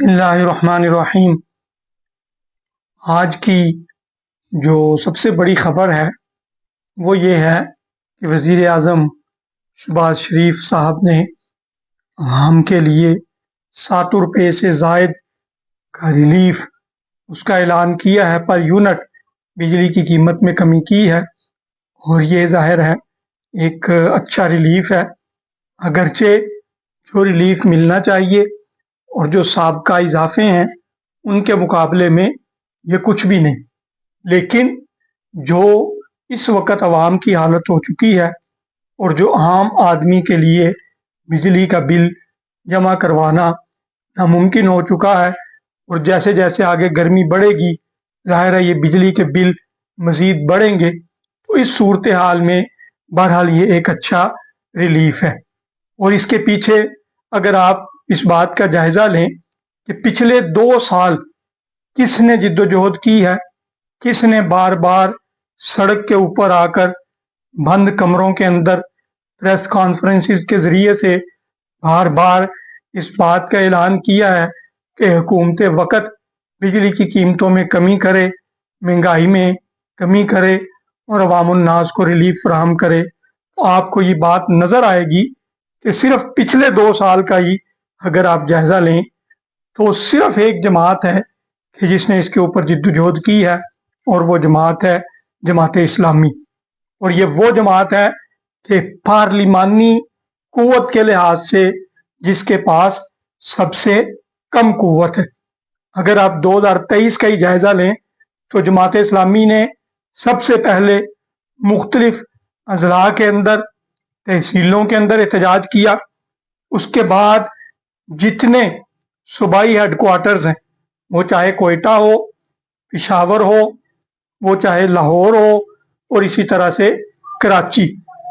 बिस्मिल्लाहिर्रहमानिर्रहीम। आज की जो सबसे बड़ी खबर है वो ये है कि वज़ीर आज़म शहबाज शरीफ साहब ने आवाम के लिए 7 रुपये से ज़ायद का रिलीफ उसका ऐलान किया है। पर यूनिट बिजली की कीमत में कमी की है और ये ज़ाहिर है एक अच्छा रिलीफ है। अगरचे जो रिलीफ मिलना चाहिए और जो साबका इजाफे हैं उनके मुकाबले में ये कुछ भी नहीं, लेकिन जो इस वक्त अवाम की हालत हो चुकी है और जो आम आदमी के लिए बिजली का बिल जमा करवाना नामुमकिन हो चुका है, और जैसे जैसे आगे गर्मी बढ़ेगी ज़ाहिर है ये बिजली के बिल मज़ीद बढ़ेंगे। तो इस सूरत हाल में बहरहाल ये एक अच्छा रिलीफ है। और इसके पीछे अगर आप इस बात का जायज़ा लें कि पिछले 2 साल किसने जिद्दोजहद की है, किसने बार बार सड़क के ऊपर आकर बंद कमरों के अंदर प्रेस कॉन्फ्रेंसेस के ज़रिए से बार बार इस बात का ऐलान किया है कि हुकूमत वक़्त बिजली की कीमतों में कमी करे, महंगाई में कमी करे और अवामुन्नास को रिलीफ फराहम करे। तो आपको ये बात नज़र आएगी कि सिर्फ पिछले 2 साल का ही अगर आप जायज़ा लें तो सिर्फ एक जमात है कि जिसने इसके ऊपर जिद्दोजहद की है, और वो जमात है जमात इस्लामी। और ये वो जमात है कि पार्लिमानी कुव्वत के लिहाज से जिसके पास सबसे कम कुव्वत है। अगर आप 2023 का ही जायज़ा लें तो जमात इस्लामी ने सबसे पहले मुख्तलिफ अजला के अंदर, तहसीलों के अंदर एहतजाज किया। उसके बाद जितने सूबाई हेडक्वार्टर्स हैं, वो चाहे कोयटा हो, पेशावर हो, वो चाहे लाहौर हो और इसी तरह से कराची,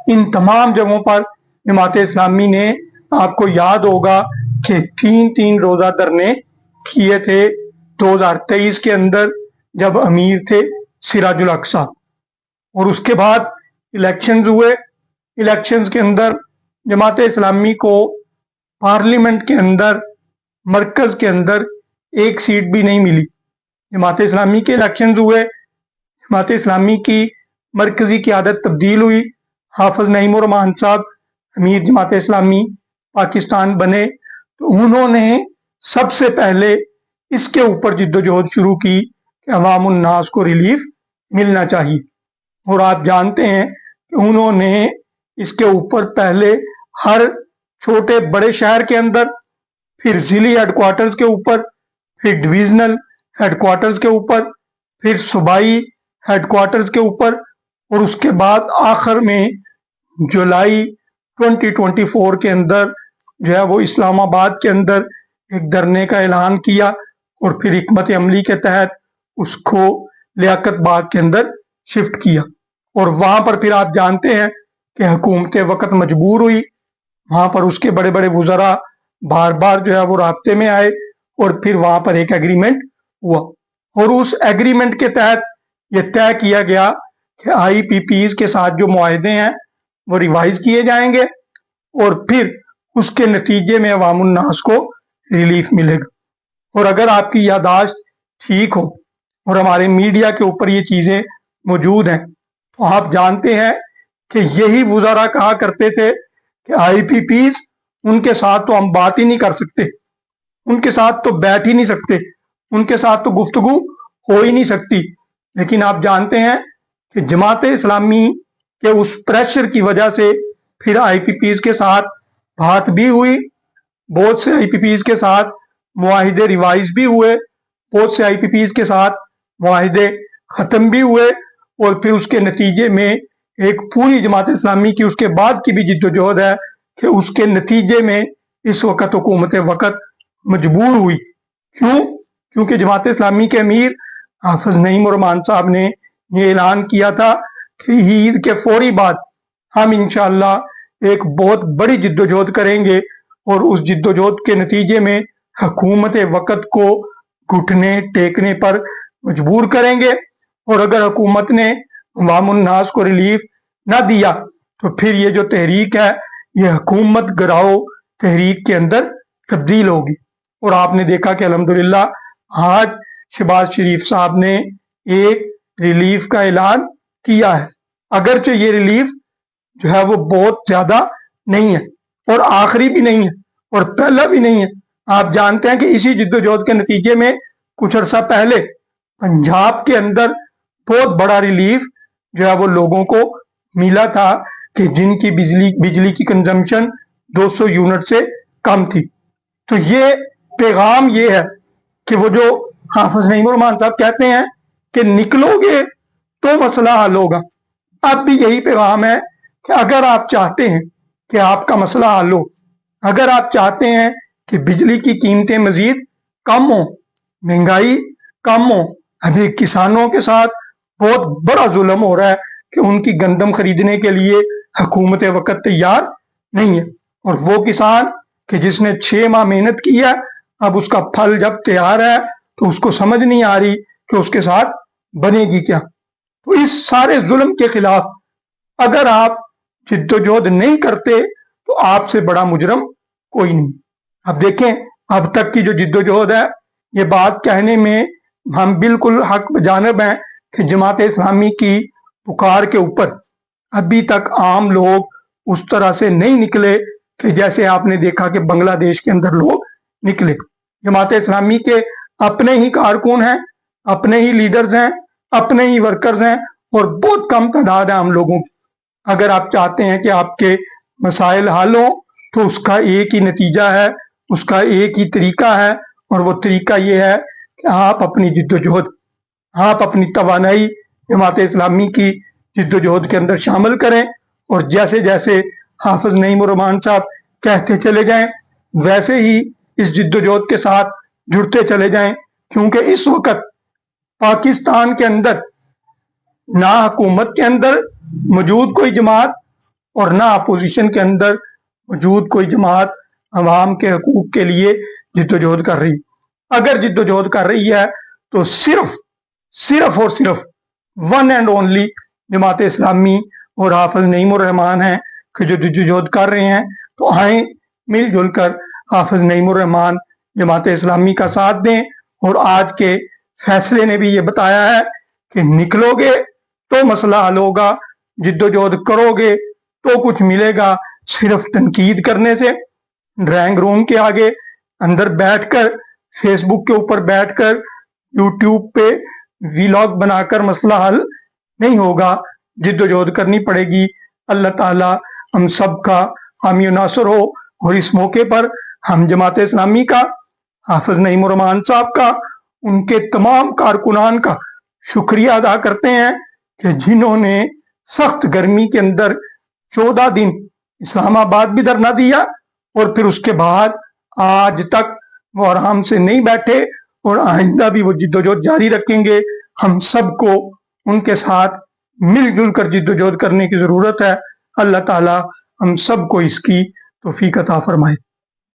इन तमाम जगहों पर जमात इस्लामी ने, आपको याद होगा कि 3-3 रोज़ा धरने किए थे 2023 के अंदर जब अमीर थे सिराजुल हक साहब। और उसके बाद इलेक्शंस हुए। इलेक्शंस के अंदर जमात इस्लामी को पार्लियामेंट के अंदर, मरकज़ के अंदर एक सीट भी नहीं मिली। जमात इस्लामी के इलेक्शंस हुए, जमात इस्लामी की मरकज़ी क़यादत तब्दील हुई, हाफिज़ नईम उर रहमान साहब अमीर जमात इस्लामी पाकिस्तान बने, तो उन्होंने सबसे पहले इसके ऊपर जिद्दोजहद शुरू की कि अवामुन्नास को रिलीफ मिलना चाहिए। और आप जानते हैं कि उन्होंने इसके ऊपर पहले हर छोटे बड़े शहर के अंदर, फिर ज़िली हेडक्वार्टर्स के ऊपर, फिर डिविजनल हेडक्वार्टर्स के ऊपर, फिर सूबाई हेडक्वार्टर्स के ऊपर, और उसके बाद आखिर में जुलाई 2024 के अंदर जो है वो इस्लामाबाद के अंदर एक धरने का ऐलान किया और फिर हिकमत अमली के तहत उसको लियाकत बाग के अंदर शिफ्ट किया। और वहाँ पर फिर आप जानते हैं कि हुकूमत वक़्त मजबूर हुई, वहाँ पर उसके बड़े बड़े वज़रा बार बार जो है वो राब्ते में आए और फिर वहाँ पर एक एग्रीमेंट हुआ। और उस एग्रीमेंट के तहत ये तय किया गया कि IPPs के साथ जो मुआहदे हैं वो रिवाइज किए जाएंगे और फिर उसके नतीजे में अवामुन्नास को रिलीफ मिलेगा। और अगर आपकी यादाश्त ठीक हो और हमारे मीडिया के ऊपर ये चीज़ें मौजूद हैं तो आप जानते हैं कि यही वज़रा कहा करते थे कि IPPs, उनके साथ तो हम बात ही नहीं कर सकते, उनके साथ तो बैठ ही नहीं सकते, उनके साथ तो गुफ्तगू हो ही नहीं सकती। लेकिन आप जानते हैं कि जमात इस्लामी के उस प्रेशर की वजह से फिर IPPs के साथ बात भी हुई, बहुत से IPPs के साथ मुआहिदे रिवाइज भी हुए, बहुत से IPPs के साथ मुआहिदे ख़त्म भी हुए, और फिर उसके नतीजे में एक पूरी जमात इस्लामी की उसके बाद की भी जिद्दोजहद है कि उसके नतीजे में इस वक्त हुकूमत वक़्त मजबूर हुई। क्यों? क्योंकि जमात इस्लामी के अमीर हाफिज़ नईम उर रहमान साहब ने ये ऐलान किया था कि ईद के फौरी बाद हम इंशाअल्लाह एक बहुत बड़ी जिद्दोजहद करेंगे और उस जिद्दोजहद के नतीजे में हुकूमत वक़्त को घुटने टेकने पर मजबूर करेंगे। और अगर हुकूमत ने अवामुन्नास को रिलीफ ना दिया तो फिर ये जो तहरीक है ये हुकूमत गिराओ तहरीक के अंदर तब्दील होगी। और आपने देखा कि अल्हम्दुलिल्लाह आज शहबाज शरीफ साहब ने एक रिलीफ का ऐलान किया है। अगरचे ये रिलीफ जो है वो बहुत ज्यादा नहीं है और आखिरी भी नहीं है और पहला भी नहीं है। आप जानते हैं कि इसी जिद्दोजहद के नतीजे में कुछ अर्सा पहले पंजाब के अंदर बहुत बड़ा रिलीफ जो है वो लोगों को मिला था कि जिनकी बिजली की कंजम्पशन 200 यूनिट से कम थी। तो ये पैगाम ये है कि वो जो हाफिज नईमुर साहब कहते हैं कि निकलोगे तो मसला हल होगा, अब भी यही पैगाम है कि अगर आप चाहते हैं कि आपका मसला हल हो, अगर आप चाहते हैं कि बिजली की कीमतें मजीद कम हो, महंगाई कम हो, अभी किसानों के साथ बहुत बड़ा जुल्म हो रहा है कि उनकी गंदम खरीदने के लिए हुकूमत वक्त तैयार नहीं है। और वो किसान कि जिसने 6 माह मेहनत की है, अब उसका फल जब तैयार है तो उसको समझ नहीं आ रही कि उसके साथ बनेगी क्या। तो इस सारे जुल्म के खिलाफ अगर आप जिद्दोजहद नहीं करते तो आपसे बड़ा मुजरम कोई नहीं। अब देखें, अब तक की जो जिद्दोजहद है, ये बात कहने में हम बिल्कुल हक बजानिब हैं कि जमात इस्लामी की पुकार के ऊपर अभी तक आम लोग उस तरह से नहीं निकले कि जैसे आपने देखा कि बांग्लादेश के अंदर लोग निकले। जमात इस्लामी के अपने ही कारकुन हैं, अपने ही लीडर्स हैं, अपने ही वर्कर्स हैं और बहुत कम तादाद है हम लोगों की। अगर आप चाहते हैं कि आपके मसाइल हल हो तो उसका एक ही नतीजा है, उसका एक ही तरीका है और वो तरीका ये है कि आप अपनी जिद्दोजहद, आप अपनी तवानाई जमात इस्लामी की जिद्दोजहद के अंदर शामिल करें और जैसे जैसे हाफिज नईमुर साहब कहते चले जाएं वैसे ही इस जिद्दोजहद के साथ जुड़ते चले जाएं, क्योंकि इस वक्त पाकिस्तान के अंदर ना हुकूमत के अंदर मौजूद कोई जमात और ना अपोजिशन के अंदर मौजूद कोई जमात अवाम के हकूक के लिए जिद्दोजहद कर रही। अगर जिद्दोजहद कर रही है तो सिर्फ और सिर्फ one and only Jamaat Islami और हाफिज नईमुर रहमान हैं कि जो जिद्दोजहद कर रहे हैं। तो आए मिलजुल कर हाफिज नईमुर रहमान जमात इस्लामी का साथ दें। और आज के फैसले ने भी ये बताया है कि निकलोगे तो मसला हल होगा, जिद्दोजहद करोगे तो कुछ मिलेगा। सिर्फ तनकीद करने से, ड्राइंग रूम के आगे अंदर बैठकर, फेसबुक के ऊपर बैठकर, यूट्यूब पे वीलॉग बनाकर मसला हल नहीं होगा। जिद्दोजहद करनी पड़ेगी। अल्लाह ताला हम सब का हामी नासर हो। और इस मौके पर हम जमात इस्लामी का, हाफिज नईमुर साहब का, उनके तमाम कारकुनान का शुक्रिया अदा करते हैं कि जिन्होंने सख्त गर्मी के अंदर 14 दिन इस्लामाबाद भी धरना दिया और फिर उसके बाद आज तक वो आराम से नहीं बैठे और आइंदा भी वो जिद्दोजहद जारी रखेंगे। हम सबको उनके साथ मिलजुल कर जिद्दोजहद करने की जरूरत है। अल्लाह ताला हम सबको इसकी तौफीक अता फरमाए।